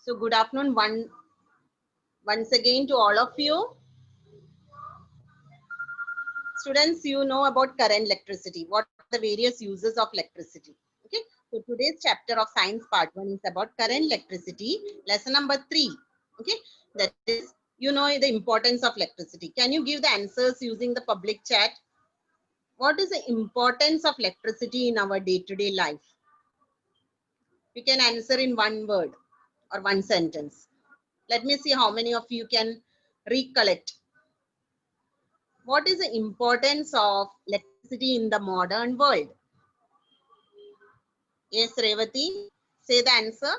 So good afternoon once again to all of you. Students, you know about current electricity. What are the various uses of electricity? Okay. So today's chapter of science part 1 is about current electricity. Lesson number 3. Okay. That is, you know the importance of electricity. Can you give the answers using the public chat? What is the importance of electricity in our day-to-day life? You can answer in one word or one sentence. Let me see how many of you can recollect. What is the importance of electricity in the modern world? Yes, Revati, say the answer.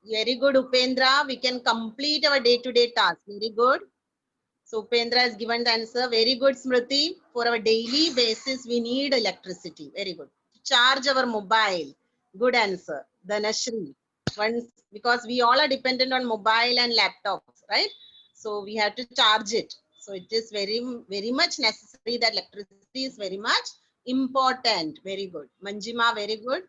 Very good, Upendra. We can complete our day-to-day task. Very good. So Upendra has given the answer. Very good, Smriti. For our daily basis, we need electricity. Very good. Charge our mobile. Good answer. Dhanashri. Once, because we all are dependent on mobile and laptops, right? So we have to charge it. So it is very much necessary that electricity is very much important. Very good. Manjima, very good.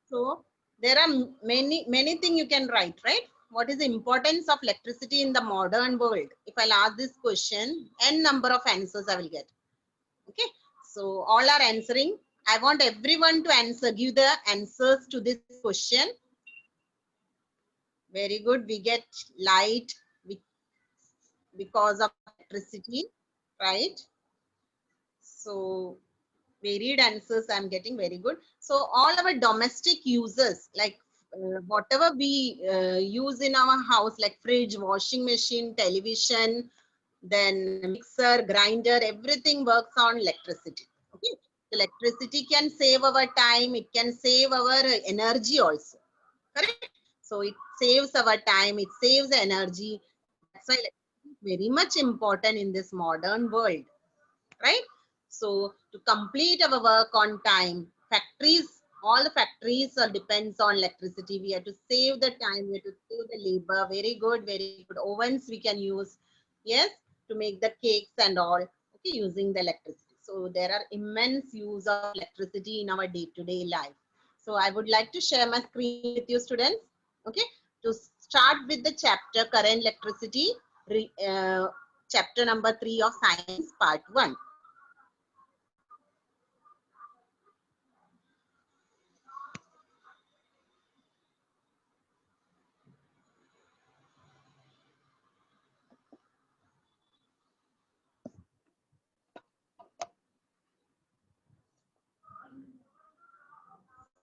So there are many things you can write, right? What is the importance of electricity in the modern world? If I'll ask this question, n number of answers I will get. Okay, so all are answering. I want everyone to answer, give the answers to this question. Very good. We get light because of electricity, right? So varied answers I'm getting. Very good. So all our domestic uses, like whatever we use in our house, like fridge, washing machine, television, then mixer, grinder, everything works on electricity. Okay, electricity can save our time, it can save our energy also, correct? So it saves our time, it saves energy. That's why electricity is very much important in this modern world, right? So to complete our work on time, factories, all the factories depends on electricity. We have to save the time, we have to save the labor. Very good, very good. Ovens we can use, yes, to make the cakes and all, okay, using the electricity. So there are immense use of electricity in our day-to-day life. So I would like to share my screen with you, students. Okay, to start with the chapter current electricity, chapter number 3 of science part 1.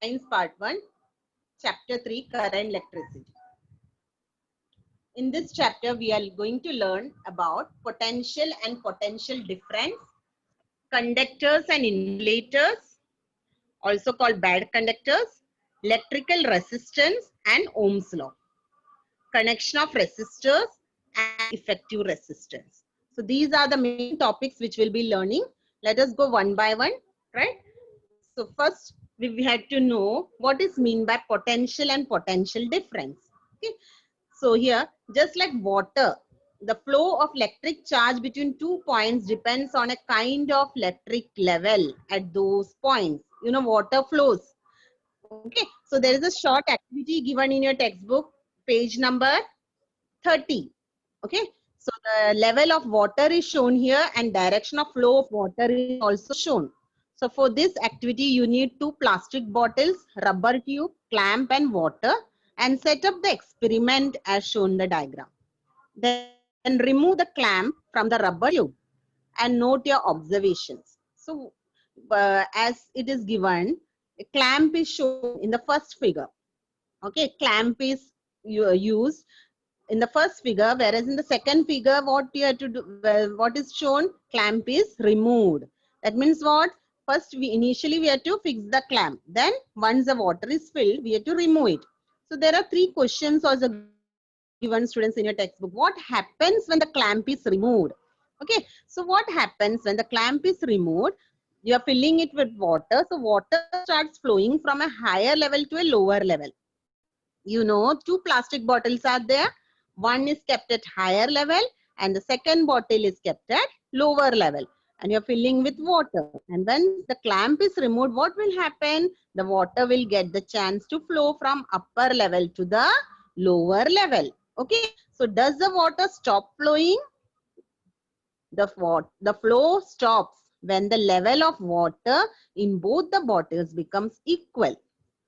Science part 1, chapter 3, current electricity. In this chapter, we are going to learn about potential and potential difference, conductors and insulators, also called bad conductors, electrical resistance and Ohm's law, connection of resistors and effective resistance. So these are the main topics which we'll be learning. Let us go one by one, right? So first, we had to know what is mean by potential and potential difference. Okay. So here, just like water, the flow of electric charge between 2 points depends on a kind of electric level at those points. You know, water flows. Okay. So there is a short activity given in your textbook, page number 30. Okay. So the level of water is shown here and direction of flow of water is also shown. So for this activity, you need 2 plastic bottles, rubber tube, clamp and water, and set up the experiment as shown in the diagram. Then remove the clamp from the rubber tube and note your observations. So as it is given, a clamp is shown in the first figure. Okay, clamp is used in the first figure, whereas in the second figure, what you have to do, what is shown, clamp is removed. That means what? First, we have to fix the clamp. Then once the water is filled, we have to remove it. So there are 3 questions also given students in your textbook. What happens when the clamp is removed? Okay, so what happens when the clamp is removed? You are filling it with water. So water starts flowing from a higher level to a lower level. You know, 2 plastic bottles are there. One is kept at higher level and the second bottle is kept at lower level. and you're filling with water. And when the clamp is removed, what will happen? The water will get the chance to flow from upper level to the lower level. Okay. So does the water stop flowing? The flow stops when the level of water in both the bottles becomes equal,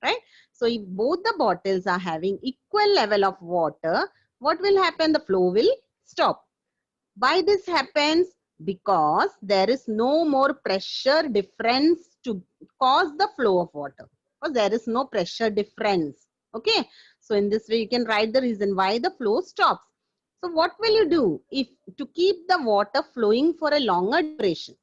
right? So if both the bottles are having equal level of water, what will happen? The flow will stop. Why this happens? Because there is no more pressure difference to cause the flow of water. Because there is no pressure difference. Okay. So in this way, you can write the reason why the flow stops. So what will you do if to keep the water flowing for a longer duration?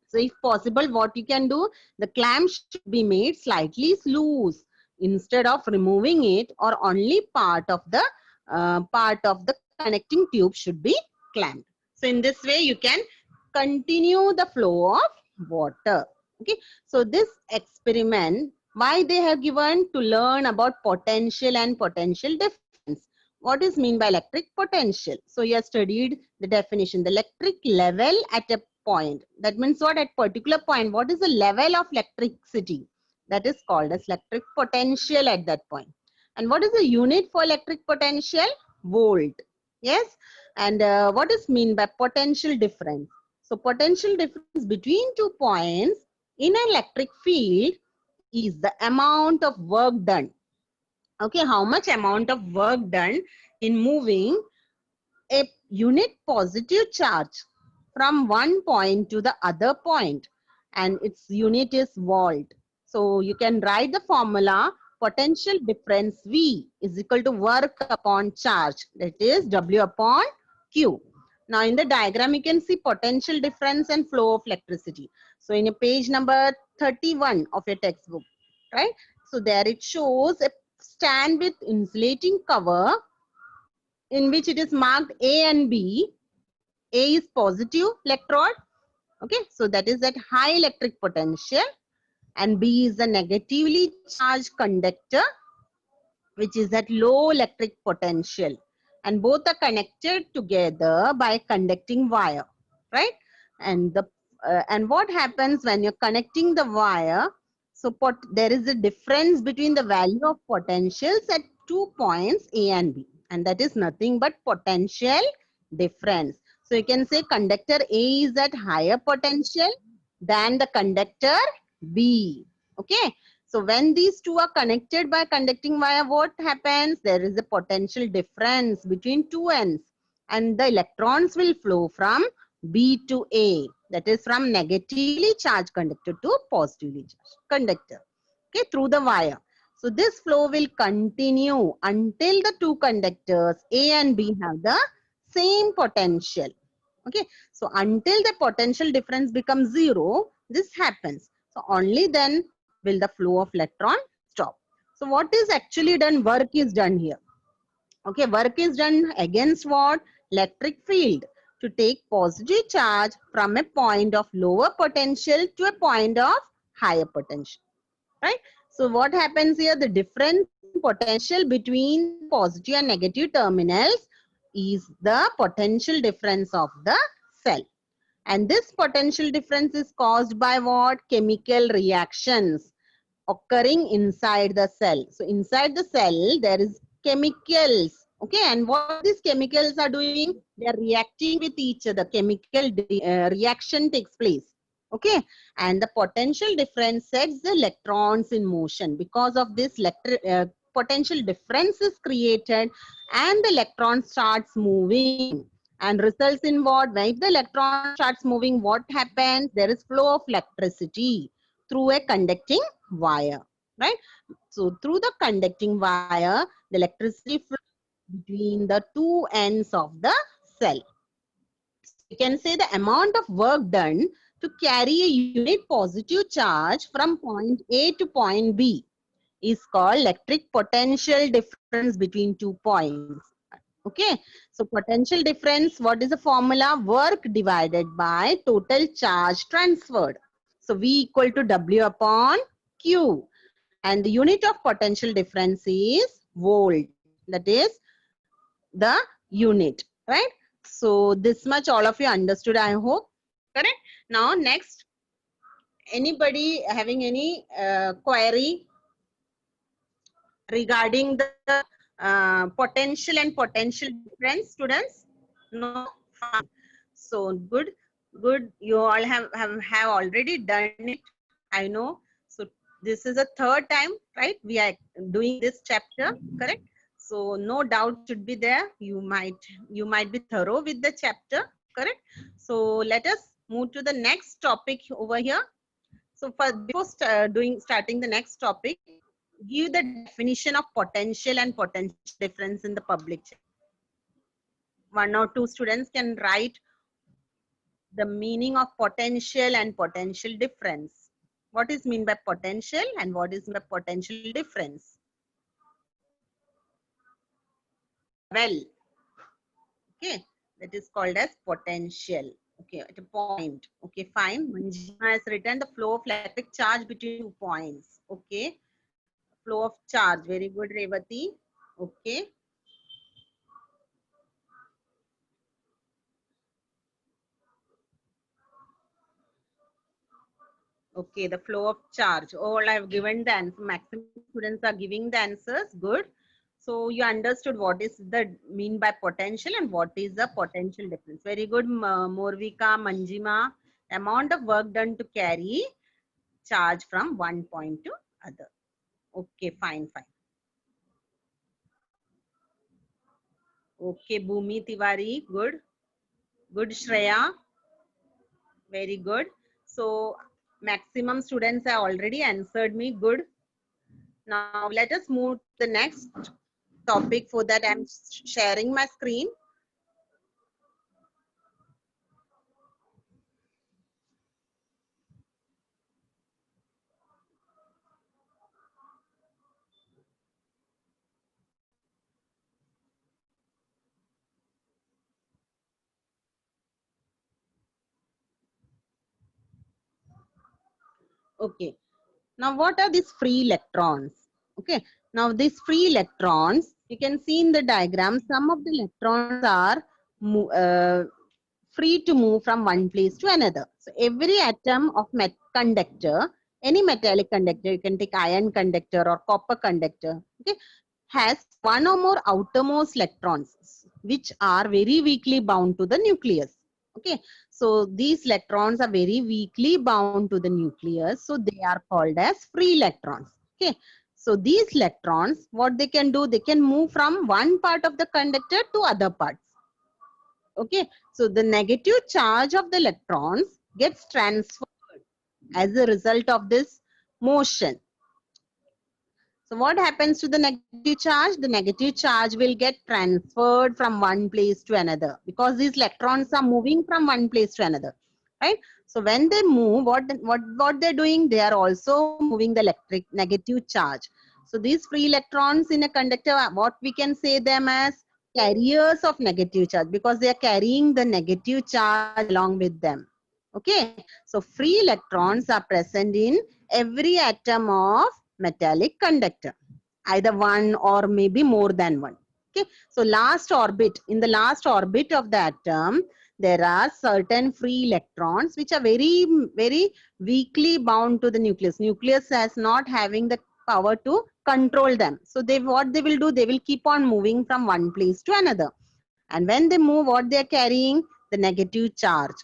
So if possible, what you can do, the clamp should be made slightly loose instead of removing it, or only part of the connecting tube should be clamped. So in this way, you can continue the flow of water. Okay. So this experiment, why they have given? To learn about potential and potential difference. What is mean by electric potential? So you have studied the definition, the electric level at a point. That means what? At particular point, what is the level of electricity? That is called as electric potential at that point. And what is the unit for electric potential? Volt. Yes. And what is mean by potential difference? So potential difference between 2 points in an electric field is the amount of work done. Okay, how much amount of work done in moving a unit positive charge from one point to the other point, and its unit is volt. So you can write the formula, potential difference V is equal to work upon charge, that is W upon Q. Now in the diagram you can see potential difference and flow of electricity. So in a page number 31 of your textbook, right? So there it shows a stand with insulating cover in which it is marked A and B. A is positive electrode. Okay, so that is at high electric potential, and B is the negatively charged conductor, which is at low electric potential. And both are connected together by conducting wire, right? And what happens when you're connecting the wire? So there is a difference between the value of potentials at 2 points A and B, and that is nothing but potential difference. So you can say conductor A is at higher potential than the conductor B. Okay. So when these two are connected by conducting wire, what happens? There is a potential difference between two ends, and the electrons will flow from B to A. That is from negatively charged conductor to positively charged conductor. Okay, through the wire. So this flow will continue until the two conductors A and B have the same potential. Okay, so until the potential difference becomes zero, this happens. So only then will the flow of electron stop. So what is actually done? Work is done here. Okay, work is done against what? Electric field, to take positive charge from a point of lower potential to a point of higher potential, right? So what happens here? The difference in potential between positive and negative terminals is the potential difference of the cell. And this potential difference is caused by what? Chemical reactions occurring inside the cell. So inside the cell, there is chemicals. Okay, and what these chemicals are doing? They are reacting with each other. Chemical reaction takes place. Okay, and the potential difference sets the electrons in motion. Because of this, potential difference is created, and the electron starts moving, and results in what? When the electron starts moving, what happens? There is flow of electricity through a conducting wire, right? So through the conducting wire, the electricity flows between the two ends of the cell. So you can say the amount of work done to carry a unit positive charge from point A to point B is called electric potential difference between 2 points. Okay, so potential difference, what is the formula? Work divided by total charge transferred. So V equal to W upon Q. And the unit of potential difference is volt. That is the unit, right? So this much all of you understood, I hope. Correct? Now next, anybody having any query regarding the potential and potential difference, students? No? Fine. So good, good. You all have already done it. I know. So this is a third time, right? We are doing this chapter, correct? So no doubt should be there. You might be thorough with the chapter, correct? So let us move to the next topic over here. So before starting the next topic, give the definition of potential and potential difference in the public chat. One or two students can write the meaning of potential and potential difference. What is mean by potential and what is mean by potential difference? Well, okay, that is called as potential. Okay, at a point. Okay, fine. Manjima has written the flow of electric charge between 2 points. Okay, flow of charge. Very good, Revati. Okay. Okay, the flow of charge. All I've given the answer. Maximum students are giving the answers. Good. So you understood what is the mean by potential and what is the potential difference. Very good, Morvika, Manjima. Amount of work done to carry charge from one point to other. Okay, fine, fine. Okay, Bhumi Tiwari, good. Good, Shreya. Very good. So maximum students have already answered me. Good. Now let us move to the next topic. For that I'm sharing my screen. Okay. Now what are these free electrons? Okay. Now these free electrons, you can see in the diagram, some of the electrons are free to move from one place to another. So every atom of conductor, any metallic conductor, you can take iron conductor or copper conductor, okay, has one or more outermost electrons which are very weakly bound to the nucleus. Okay, so these electrons are very weakly bound to the nucleus, so they are called as free electrons. Okay, so these electrons, what they can do, they can move from one part of the conductor to other parts. Okay, so the negative charge of the electrons gets transferred as a result of this motion. So what happens to the negative charge? The negative charge will get transferred from one place to another because these electrons are moving from one place to another, right? So when they move, what they're doing? They are also moving the electric negative charge. So these free electrons in a conductor, what we can say them as carriers of negative charge because they are carrying the negative charge along with them. Okay, so free electrons are present in every atom of metallic conductor, either one or maybe more than one. Okay, so in the last orbit of the atom, there are certain free electrons which are very, very weakly bound to the nucleus. Nucleus has not having the power to control them. So what they will do, they will keep on moving from one place to another. And when they move, what they are carrying? The negative charge.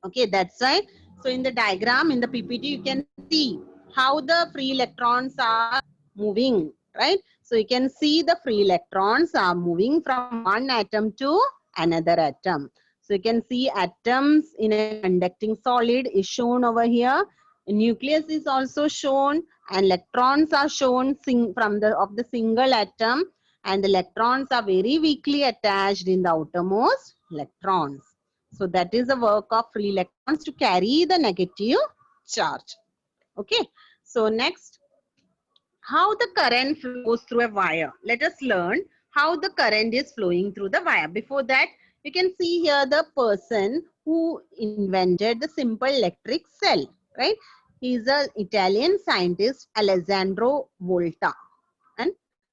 Okay, that's right. So in the diagram, in the PPT, you can see how the free electrons are moving, right? So you can see the free electrons are moving from one atom to another atom. So you can see atoms in a conducting solid is shown over here. A nucleus is also shown and electrons are shown from the single atom, and the electrons are very weakly attached in the outermost electrons. So that is the work of free electrons to carry the negative charge. Okay. So next, how the current flows through a wire. Let us learn how the current is flowing through the wire. Before that, you can see here the person who invented the simple electric cell, right? He's an Italian scientist, Alessandro Volta.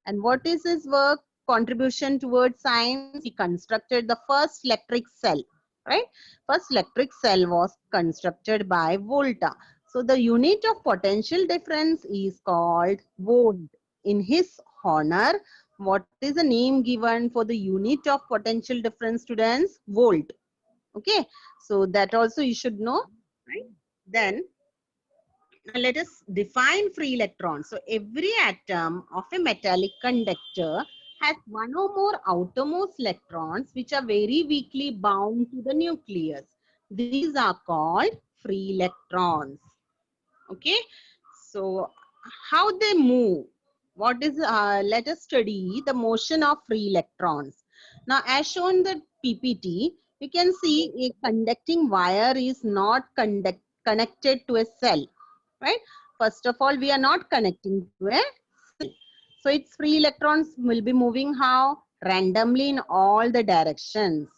And what is his work? Contribution towards science? He constructed the first electric cell. right? First electric cell was constructed by Volta. So the unit of potential difference is called volt. In his honor, what is the name given for the unit of potential difference, students? Volt. Okay, so that also you should know, right? Then let us define free electrons. So every atom of a metallic conductor has one or more outermost electrons which are very weakly bound to the nucleus. These are called free electrons. Okay, so how they move? What is, let us study the motion of free electrons. Now, as shown in the PPT, you can see a conducting wire is not connected to a cell, right? First of all, we are not connecting to a cell. So its free electrons will be moving how? Randomly in all the directions,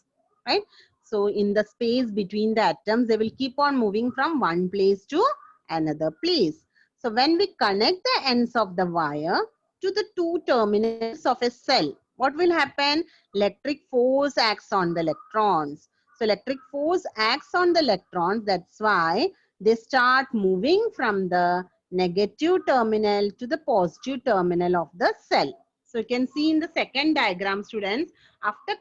right? So in the space between the atoms, they will keep on moving from one place to another place. So when we connect the ends of the wire to the two terminals of a cell, what will happen? Electric force acts on the electrons. So electric force acts on the electrons. That's why they start moving from the negative terminal to the positive terminal of the cell. So you can see in the second diagram, students, after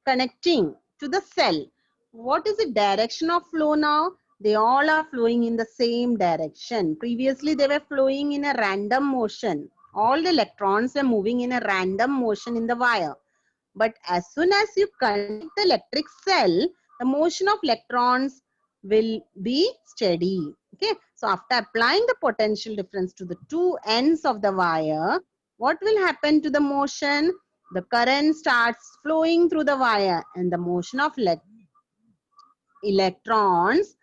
connecting to the cell, what is the direction of flow now? They all are flowing in the same direction. Previously, they were flowing in a random motion. All the electrons were moving in a random motion in the wire. But as soon as you connect the electric cell, the motion of electrons will be steady. Okay. So after applying the potential difference to the two ends of the wire, what will happen to the motion? The current starts flowing through the wire and the motion of electrons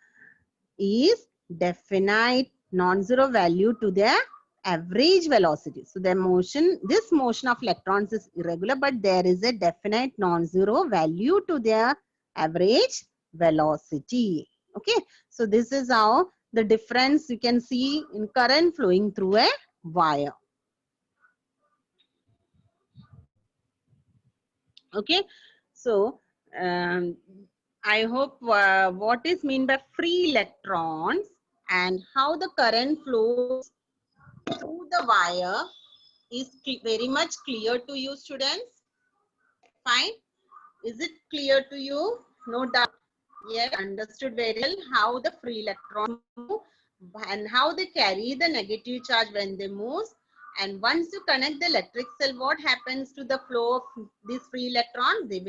is definite non-zero value to their average velocity. So the motion, this motion of electrons is irregular, but there is a definite non-zero value to their average velocity. Okay, so this is how the difference you can see in current flowing through a wire. Okay, so I hope what is mean by free electrons and how the current flows through the wire is very much clear to you, students. Fine. Is it clear to you? No doubt. Yes, understood very well how the free electrons move and how they carry the negative charge when they move. And once you connect the electric cell, what happens to the flow of these free electrons? They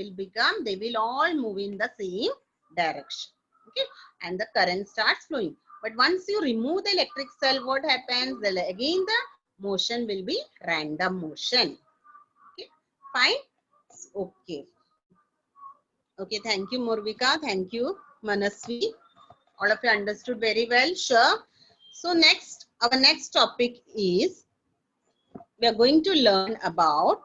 will all move in the same direction. Okay, and the current starts flowing. But once you remove the electric cell, what happens? Again, the motion will be random motion. Okay, fine. Okay. Okay, thank you, Murvika. Thank you, Manasvi. All of you understood very well. Sure. So next, our next topic is we are going to learn about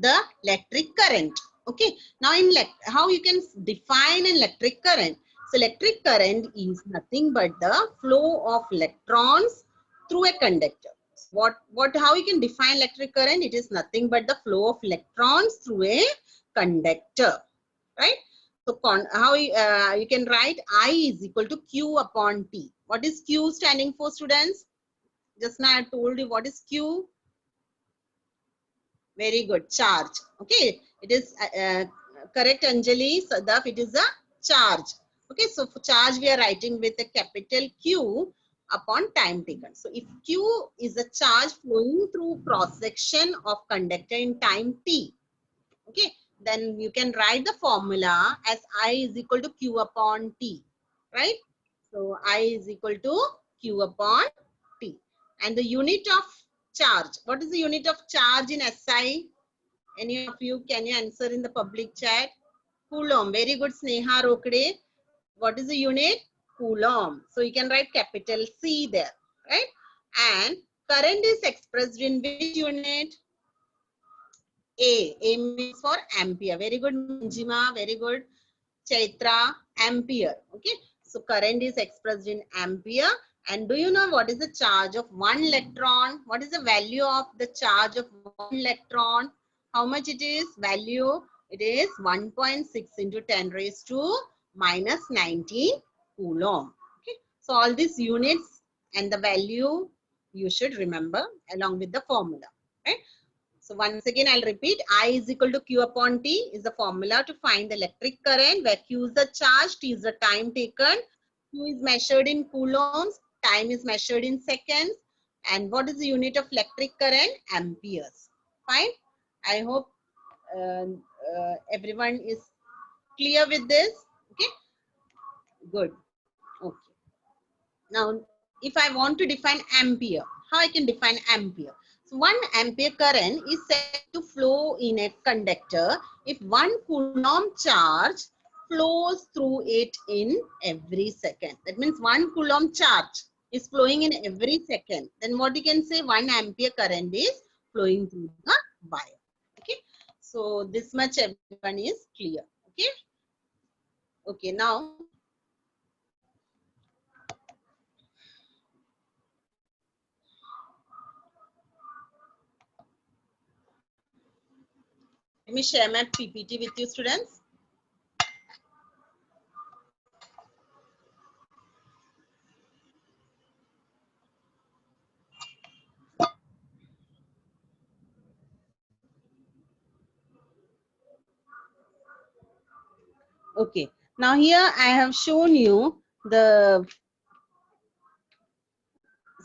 the electric current. Okay. Now, in how you can define an electric current. So, electric current is nothing but the flow of electrons through a conductor. How you can define electric current? It is nothing but the flow of electrons through a conductor, right? So, how you can write I is equal to Q upon T. What is Q standing for, students? Just now I told you what is Q. Very good. Charge. Okay. It is correct, Anjali. Sadaf, it is a charge. Okay. So for charge, we are writing with a capital Q upon time taken. So if Q is a charge flowing through cross section of conductor in time T. Okay. Then you can write the formula as I is equal to Q upon T. Right. So I is equal to Q upon T. And the unit of charge. What is the unit of charge in SI? Any of you, can you answer in the public chat? Coulomb. Very good, Sneha Rokde. What is the unit? Coulomb. So you can write capital C there, right? And current is expressed in which unit? A. A means for ampere. Very good, Manjima. Very good, Chaitra. Ampere. Okay. So current is expressed in ampere. And do you know what is the charge of one electron? What is the value of the charge of one electron? How much it is? Value It is 1.6 into 10 raised to minus 19 coulomb. Okay. So all these units and the value you should remember along with the formula. Right. So once again, I'll repeat, I is equal to Q upon T is the formula to find the electric current, where Q is the charge, T is the time taken, Q is measured in coulombs, time is measured in seconds, and what is the unit of electric current? Amperes. Fine. I hope everyone is clear with this. Okay. Good. Okay. Now, if I want to define ampere, how I can define ampere? So 1 ampere current is said to flow in a conductor if 1 coulomb charge flows through it in every second. That means 1 coulomb charge is flowing in every second. Then what you can say, 1 ampere current is flowing through the wire. Okay. So this much everyone is clear. Okay. Okay. Now, let me share my PPT with you, students. Okay. Now here I have shown you the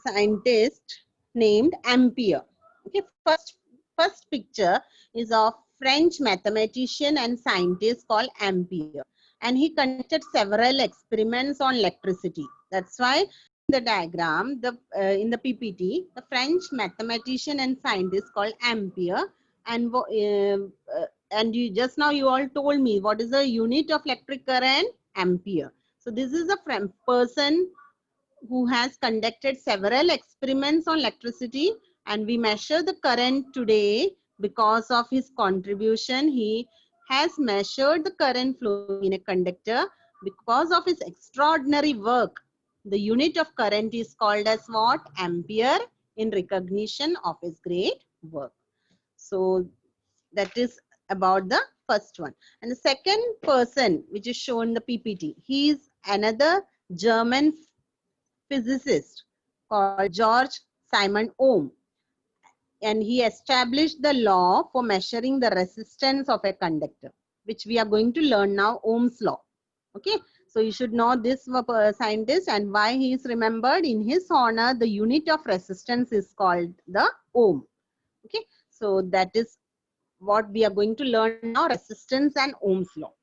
scientist named Ampere. Okay. First picture is of French mathematician and scientist called Ampere, and he conducted several experiments on electricity. That's why in the diagram, in the PPT, the French mathematician and scientist called Ampere, and you just now you all told me what is the unit of electric current? Ampere. So this is a person who has conducted several experiments on electricity, and we measure the current today because of his contribution. He has measured the current flow in a conductor. Because of his extraordinary work, the unit of current is called as what? Ampere, in recognition of his great work. So that is about the first one. And the second person which is shown in the PPT, he is another German physicist called George Simon Ohm, and he established the law for measuring the resistance of a conductor, which we are going to learn now, Ohm's law. Okay, so you should know this scientist and why he is remembered. In his honor, the unit of resistance is called the ohm. Okay, so that is what we are going to learn now, resistance and Ohm's law.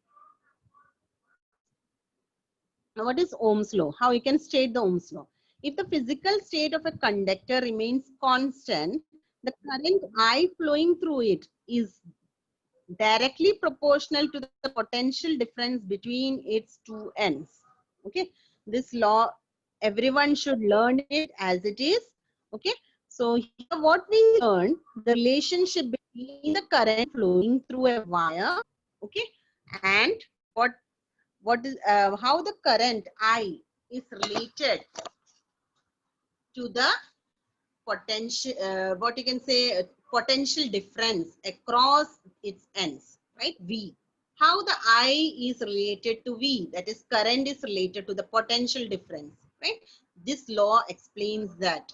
Now, what is Ohm's law? How you can state the Ohm's law? If the physical state of a conductor remains constant, the current I flowing through it is directly proportional to the potential difference between its two ends. Okay, this law everyone should learn it as it is. Okay, so here what we learn, the relationship between the current flowing through a wire, okay, and what is how the current I is related to the potential, what you can say, potential difference across its ends, right? V. How the I is related to V, that is current is related to the potential difference, right? This law explains that.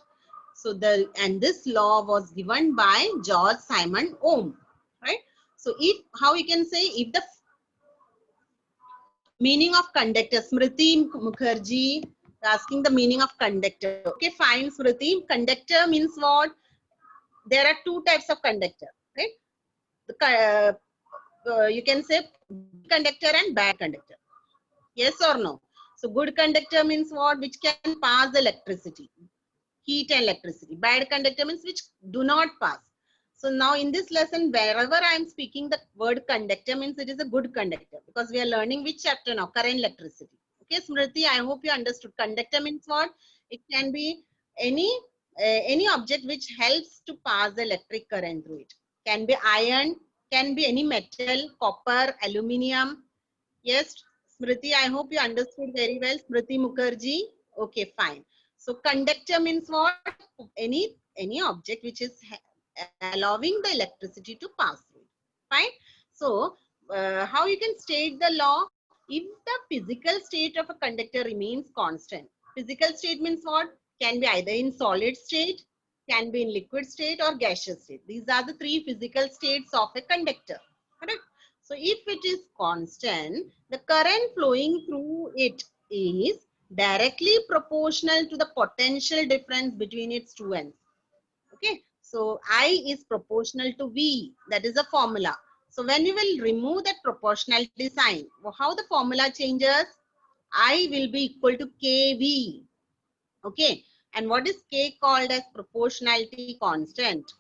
So this law was given by George Simon Ohm, right? So if, how you can say, if the meaning of conductor, Smriti Mukherjee asking the meaning of conductor. Okay, fine, Smriti. Conductor means what? There are two types of conductor, right? You can say good conductor and bad conductor. Yes or no? So good conductor means what? Which can pass electricity, heat and electricity. Bad conductor means which do not pass. So now in this lesson, wherever I am speaking the word conductor means it is a good conductor, because we are learning which chapter now? Current electricity. Okay, Smriti, I hope you understood. Conductor means what? It can be any object which helps to pass the electric current through it. Can be iron, can be any metal, copper, aluminium. Yes, Smriti, I hope you understood very well. Smriti Mukherjee. Okay, fine. So conductor means what? Any object which is allowing the electricity to pass through. Fine. So how you can state the law? If the physical state of a conductor remains constant. Physical state means what? Can be either in solid state, can be in liquid state or gaseous state. These are the three physical states of a conductor. Correct? So if it is constant, the current flowing through it is directly proportional to the potential difference between its two ends. Okay, so I is proportional to V. That is a formula. So when you will remove that proportionality sign, how the formula changes? I will be equal to KV. Okay, and what is K called as proportionality constant?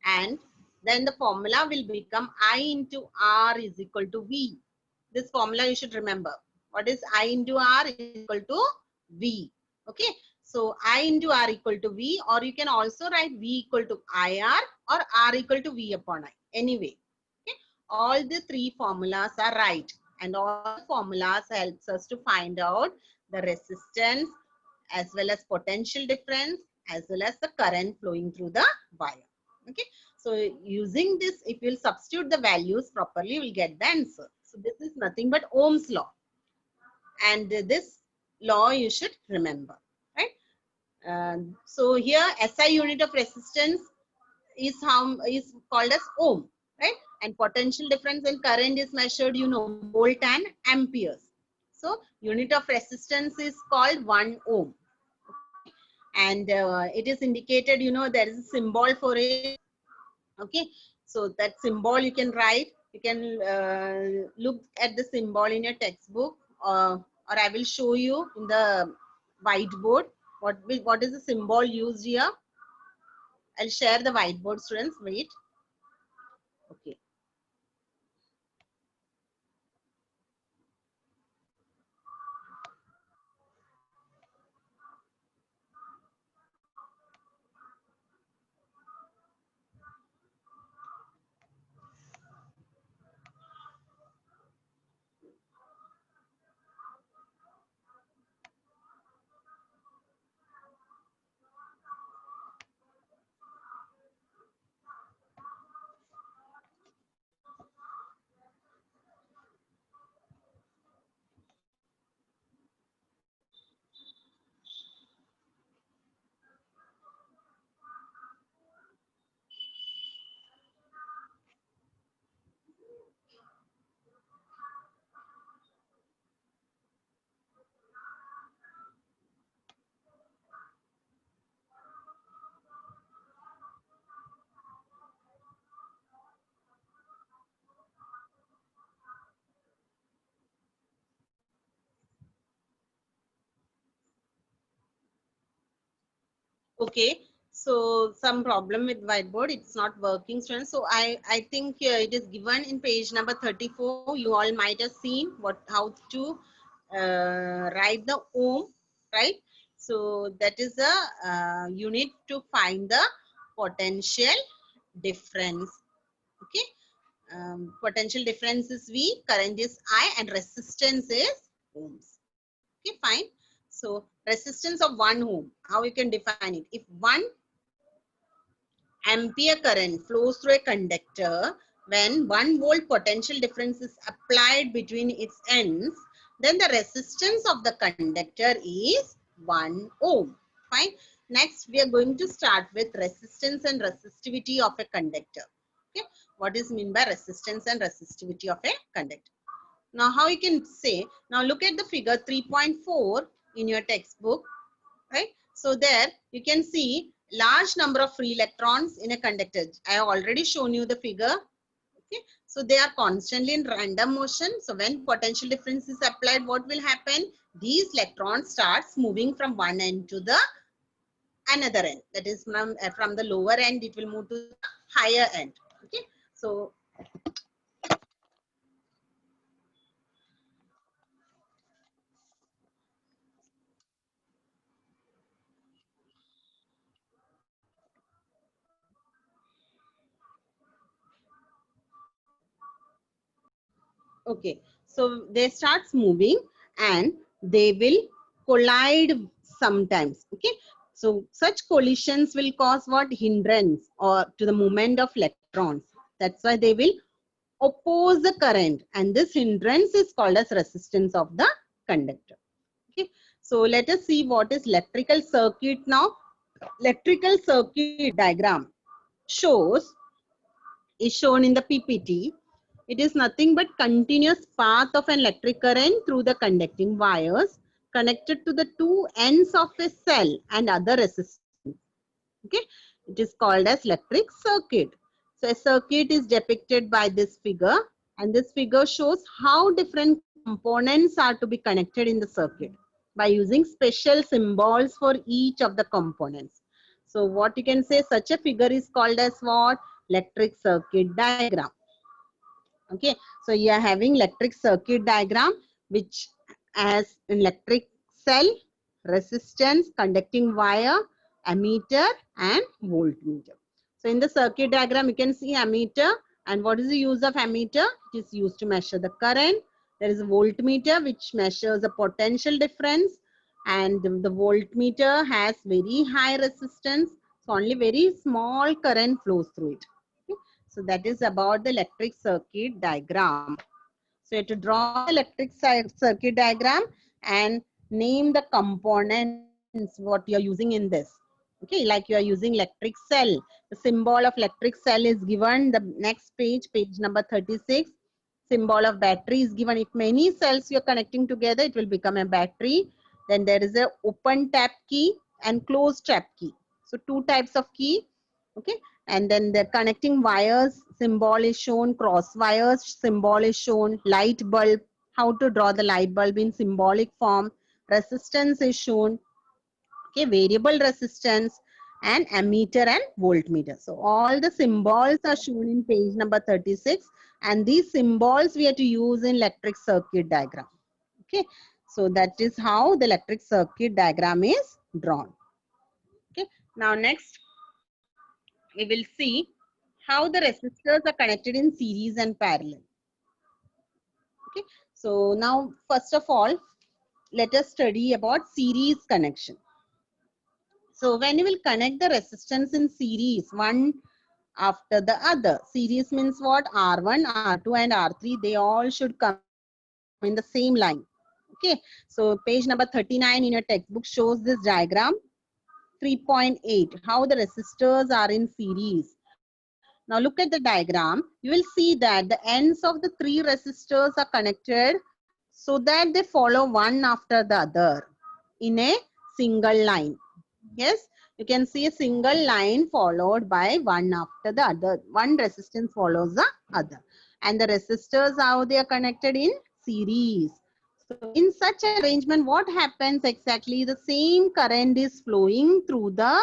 And then the formula will become I into R is equal to V. This formula you should remember. What is I into R is equal to V. Okay, so I into R equal to V, or you can also write V equal to IR or R equal to V upon I. Anyway, okay, all the three formulas are right, and all the formulas helps us to find out the resistance as well as potential difference as well as the current flowing through the wire. Okay, so using this, if you'll substitute the values properly, you will get the answer. So this is nothing but Ohm's law, and this law you should remember, right? So here SI unit of resistance is called as ohm, right? And potential difference in current is measured, you know, volt and amperes. So unit of resistance is called 1 ohm, and it is indicated, you know, there is a symbol for it. Okay, so that symbol you can write, you can look at the symbol in your textbook, or I will show you in the whiteboard what is the symbol used here. I'll share the whiteboard, students. Wait. Okay. Okay, so some problem with whiteboard, it's not working, students. So I think it is given in page number 34. You all might have seen how to write the ohm, right? So that is a unit to find the potential difference. Okay, potential difference is V, current is I, and resistance is ohms. Okay, fine. So resistance of 1 ohm, how you can define it? If 1 ampere current flows through a conductor, when 1 volt potential difference is applied between its ends, then the resistance of the conductor is 1 ohm. Fine. Next, we are going to start with resistance and resistivity of a conductor. Okay. What is meant by resistance and resistivity of a conductor? Now, how you can say, now look at the figure 3.4 in your textbook, right? So there you can see large number of free electrons in a conductor. I have already shown you the figure. Okay, so they are constantly in random motion. So when potential difference is applied, what will happen? These electrons starts moving from one end to the another end. That is from the lower end, it will move to the higher end. Okay, so okay, so they starts moving and they will collide sometimes. Okay, so such collisions will cause what? Hindrance or to the movement of electrons. That's why they will oppose the current, and this hindrance is called as resistance of the conductor. Okay, so let us see what is electrical circuit now. Electrical circuit diagram shows, is shown in the PPT. It is nothing but continuous path of an electric current through the conducting wires connected to the two ends of a cell and other resistance. Okay, it is called as electric circuit. So a circuit is depicted by this figure, and this figure shows how different components are to be connected in the circuit by using special symbols for each of the components. So what you can say, such a figure is called as what? Electric circuit diagram. Okay, so you are having electric circuit diagram which has electric cell, resistance, conducting wire, ammeter and voltmeter. So in the circuit diagram you can see ammeter, and what is the use of ammeter? It is used to measure the current. There is a voltmeter which measures the potential difference, and the voltmeter has very high resistance, so only very small current flows through it. So that is about the electric circuit diagram. So you have to draw the electric circuit diagram and name the components what you are using in this. Okay, like you are using electric cell. The symbol of electric cell is given. The next page, page number 36. Symbol of battery is given. If many cells you are connecting together, it will become a battery. Then there is a open tap key and closed tap key. So two types of key. Okay, and then the connecting wires symbol is shown, cross wires symbol is shown, light bulb, how to draw the light bulb in symbolic form, resistance is shown, okay, variable resistance, and ammeter and voltmeter. So all the symbols are shown in page number 36, and these symbols we have to use in electric circuit diagram. Okay, so that is how the electric circuit diagram is drawn. Okay, now next we will see how the resistors are connected in series and parallel. Okay, so now first of all, let us study about series connection. So when you will connect the resistance in series, one after the other, series means what? R1, R2 and R3, they all should come in the same line. Okay, so page number 39 in your textbook shows this diagram. 3.8, how the resistors are in series. Now look at the diagram. You will see that the ends of the three resistors are connected so that they follow one after the other in a single line. Yes, you can see a single line followed by one after the other. One resistance follows the other. And the resistors, how they are connected in series. So in such an arrangement, what happens exactly? The same current is flowing through the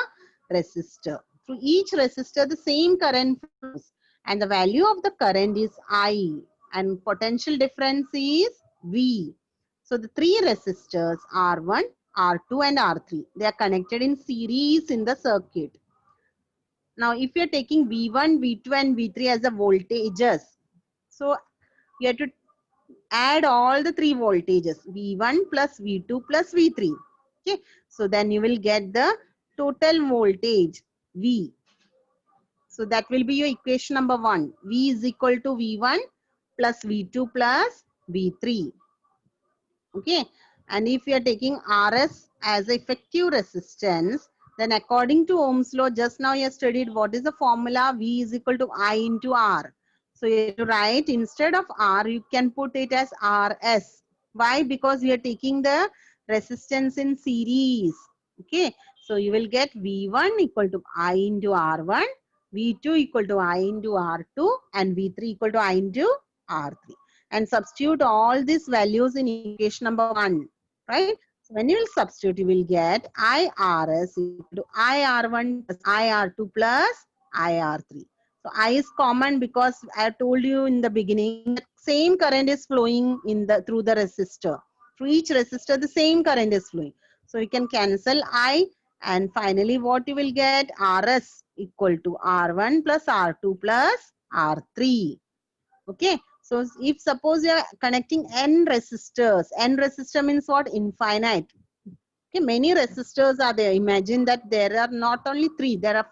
resistor. Through each resistor, the same current flows. And the value of the current is I. And potential difference is V. So the three resistors R1, R2 and R3, they are connected in series in the circuit. Now if you are taking V1, V2 and V3 as the voltages, so you have to add all the three voltages, V1 plus V2 plus V3. Okay, so then you will get the total voltage V. So that will be your equation number 1. V is equal to V1 plus V2 plus V3. Okay, and if you are taking RS as effective resistance, then according to Ohm's law, just now you have studied what is the formula. V is equal to I into R. So you have to write, instead of R, you can put it as RS. Why? Because we are taking the resistance in series. Okay, so you will get V1 equal to I into R1, V2 equal to I into R2, and V3 equal to I into R3. And substitute all these values in equation number 1, right? So when you will substitute, you will get IRS equal to IR1 plus IR2 plus IR3. So I is common because I told you in the beginning, the same current is flowing in the through the resistor. Through each resistor, the same current is flowing. So you can cancel I, and finally what you will get? RS equal to R1 plus R2 plus R3. Okay. So if suppose you are connecting n resistors, n resistor means what? Infinite. Okay, many resistors are there. Imagine that there are not only 3, there are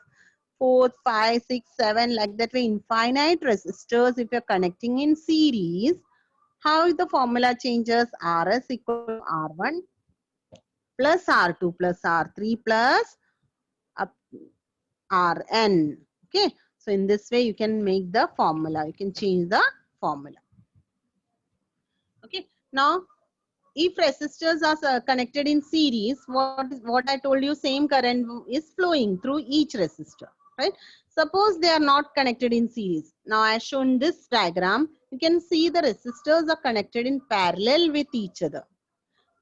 4, 5, 6, 7, like that way, infinite resistors. If you're connecting in series, how the formula changes? Rs equal to R1 plus R2 plus R3 plus up Rn. Okay, so in this way you can make the formula, you can change the formula. Okay, now if resistors are connected in series, what I told you, same current is flowing through each resistor, right? Suppose they are not connected in series. Now as shown this diagram, you can see the resistors are connected in parallel with each other.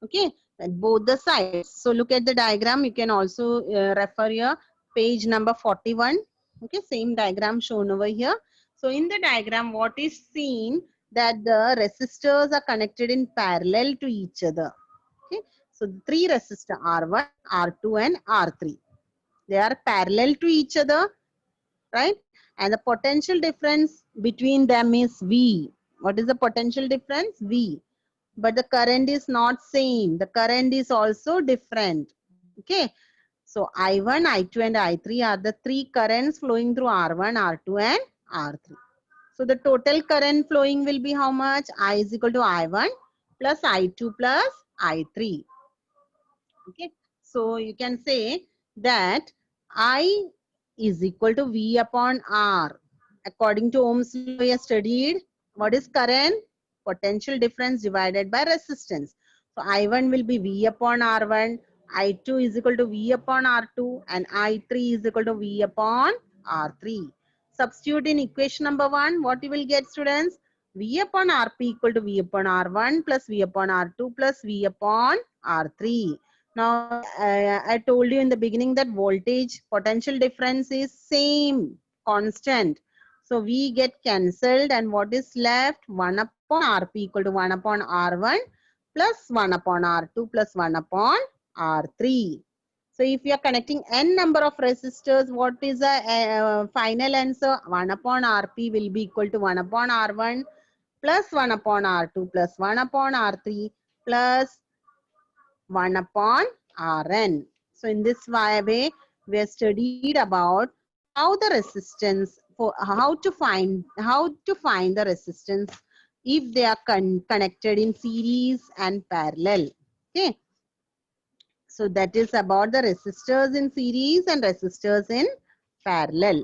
Okay, at both the sides. So look at the diagram. You can also refer your page number 41. Okay, same diagram shown over here. So in the diagram, what is seen, that the resistors are connected in parallel to each other. Okay, so the three resistors R1, R2 and R3. They are parallel to each other, right? And the potential difference between them is V. What is the potential difference? V. But the current is not same. The current is also different. Okay. So I1, I2 and I3 are the three currents flowing through R1, R2 and R3. So the total current flowing will be how much? I is equal to I1 plus I2 plus I3. Okay. So you can say that I is equal to V upon R. According to Ohm's law, we have studied what is current? Potential difference divided by resistance. So I1 will be V upon R1, I2 is equal to V upon R2 and I3 is equal to V upon R3. Substitute in equation number 1, what you will get, students? V upon Rp equal to V upon R1 plus V upon R2 plus V upon R3. Now, I told you in the beginning that voltage potential difference is same, constant. So we get cancelled and what is left? 1 upon Rp equal to 1 upon R1 plus 1 upon R2 plus 1 upon R3. So if you are connecting n number of resistors, what is the final answer? 1 upon Rp will be equal to 1 upon R1 plus 1 upon R2 plus 1 upon R3 plus 1 upon Rn. So in this way, we have studied about how the resistance, for how to find the resistance if they are connected in series and parallel. Okay. So that is about the resistors in series and resistors in parallel.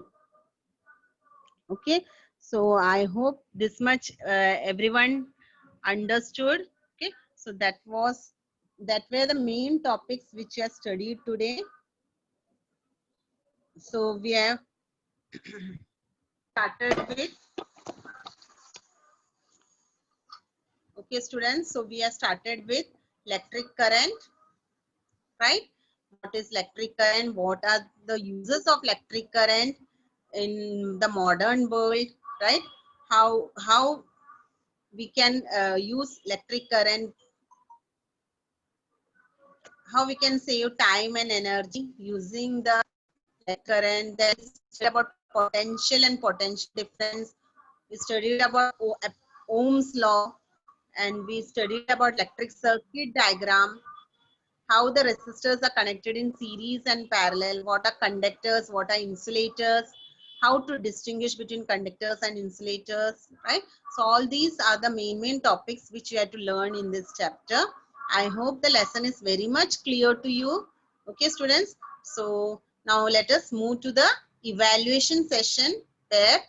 Okay. So I hope this much everyone understood. Okay. So that were the main topics which I studied today. So we have started with, okay students, so we have started with electric current, right? What is electric current? What are the uses of electric current in the modern world, right? How we can use electric current, how we can save time and energy using the current. Then we studied about potential and potential difference. We studied about Ohm's law, and we studied about electric circuit diagram, how the resistors are connected in series and parallel, what are conductors, what are insulators, how to distinguish between conductors and insulators, right? So all these are the main topics which you have to learn in this chapter. I hope the lesson is very much clear to you. Okay, students. So now let us move to the evaluation session, where